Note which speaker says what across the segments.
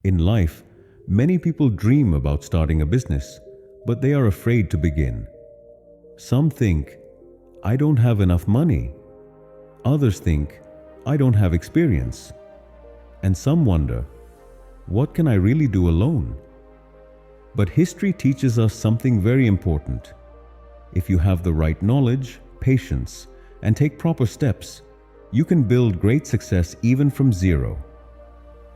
Speaker 1: In life, many people dream about starting a business, but they are afraid to begin. Some think, I don't have enough money. Others think, I don't have experience. And some wonder, what can I really do alone? But history teaches us something very important. If you have the right knowledge, patience, and take proper steps, you can build great success even from zero.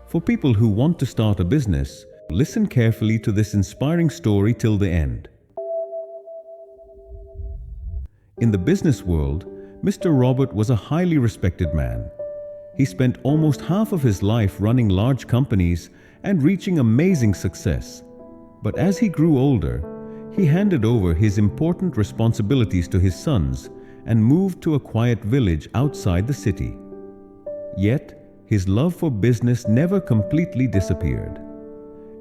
Speaker 1: For people who want to start a business, listen carefully to this inspiring story till the end. In the business world, Mr. Robert was a highly respected man. He spent almost half of his life running large companies and reaching amazing success. But as he grew older, he handed over his important responsibilities to his sons and moved to a quiet village outside the city. Yet, his love for business never completely disappeared.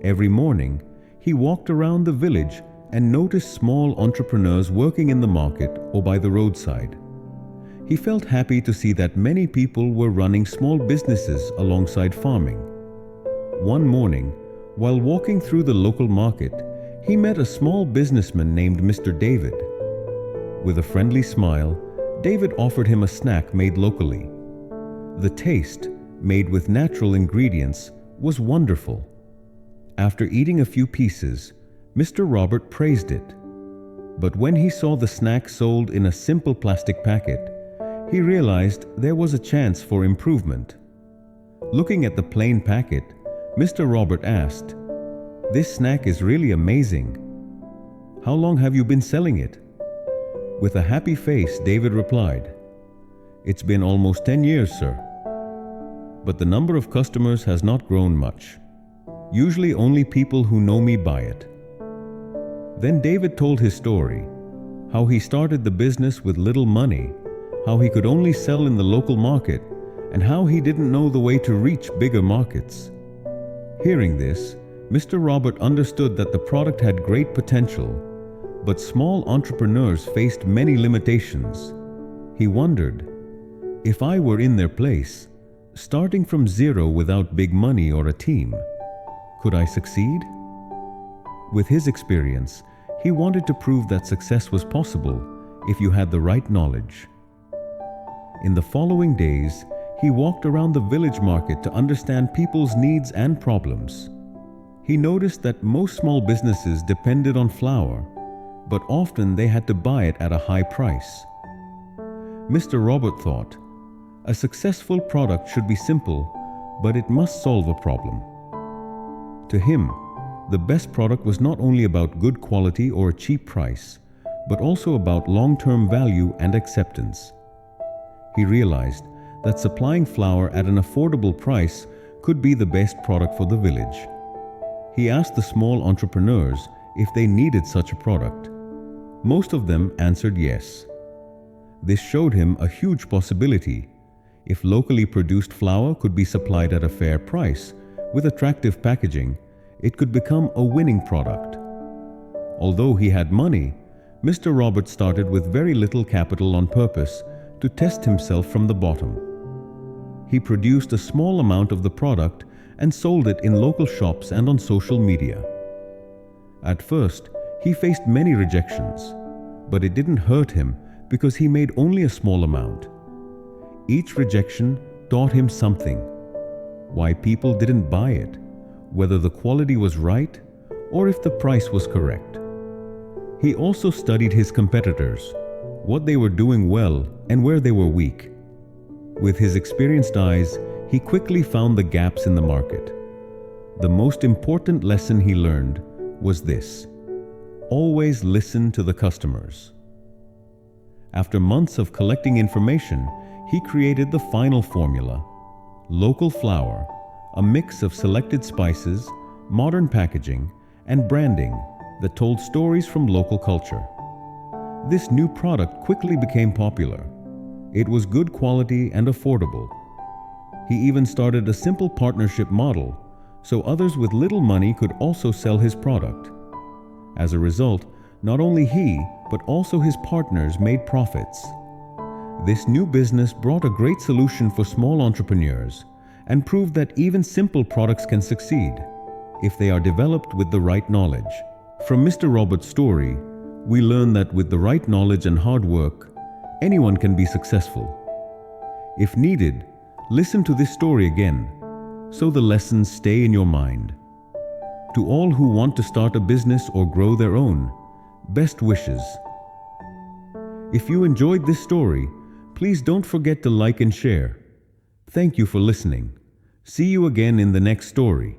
Speaker 1: Every morning, he walked around the village and noticed small entrepreneurs working in the market or by the roadside. He felt happy to see that many people were running small businesses alongside farming. One morning, while walking through the local market, he met a small businessman named Mr. David. With a friendly smile, David offered him a snack made locally. The taste, made with natural ingredients, was wonderful. After eating a few pieces, Mr. Robert praised it. But when he saw the snack sold in a simple plastic packet, he realized there was a chance for improvement. Looking at the plain packet, Mr. Robert asked, "This snack is really amazing. How long have you been selling it?" With a happy face, David replied, "It's been almost 10 years, sir. But the number of customers has not grown much. Usually only people who know me buy it." Then David told his story, how he started the business with little money, how he could only sell in the local market, and how he didn't know the way to reach bigger markets. Hearing this, Mr. Robert understood that the product had great potential, but small entrepreneurs faced many limitations. He wondered, if I were in their place, starting from zero without big money or a team, could I succeed? With his experience, he wanted to prove that success was possible if you had the right knowledge. In the following days, he walked around the village market to understand people's needs and problems. He noticed that most small businesses depended on flour, but often they had to buy it at a high price. Mr. Robert thought, a successful product should be simple, but it must solve a problem. To him, the best product was not only about good quality or a cheap price, but also about long-term value and acceptance. He realized that supplying flour at an affordable price could be the best product for the village. He asked the small entrepreneurs if they needed such a product. Most of them answered yes. This showed him a huge possibility. If locally produced flour could be supplied at a fair price, with attractive packaging, it could become a winning product. Although he had money, Mr. Robert started with very little capital on purpose to test himself from the bottom. He produced a small amount of the product and sold it in local shops and on social media. At first, he faced many rejections, but it didn't hurt him because he made only a small amount. Each rejection taught him something: why people didn't buy it, whether the quality was right, or if the price was correct. He also studied his competitors, what they were doing well and where they were weak. With his experienced eyes, he quickly found the gaps in the market. The most important lesson he learned was this: always listen to the customers. After months of collecting information, he created the final formula: local flour, a mix of selected spices, modern packaging, and branding that told stories from local culture. This new product quickly became popular. It was good quality and affordable. He even started a simple partnership model so others with little money could also sell his product. As a result, not only he, but also his partners made profits. This new business brought a great solution for small entrepreneurs and proved that even simple products can succeed. if they are developed with the right knowledge. From Mr. Robert's story, we learn that with the right knowledge and hard work, anyone can be successful. If needed, listen to this story again, so the lessons stay in your mind. To all who want to start a business or grow their own, best wishes. If you enjoyed this story, please don't forget to like and share. Thank you for listening. See you again in the next story.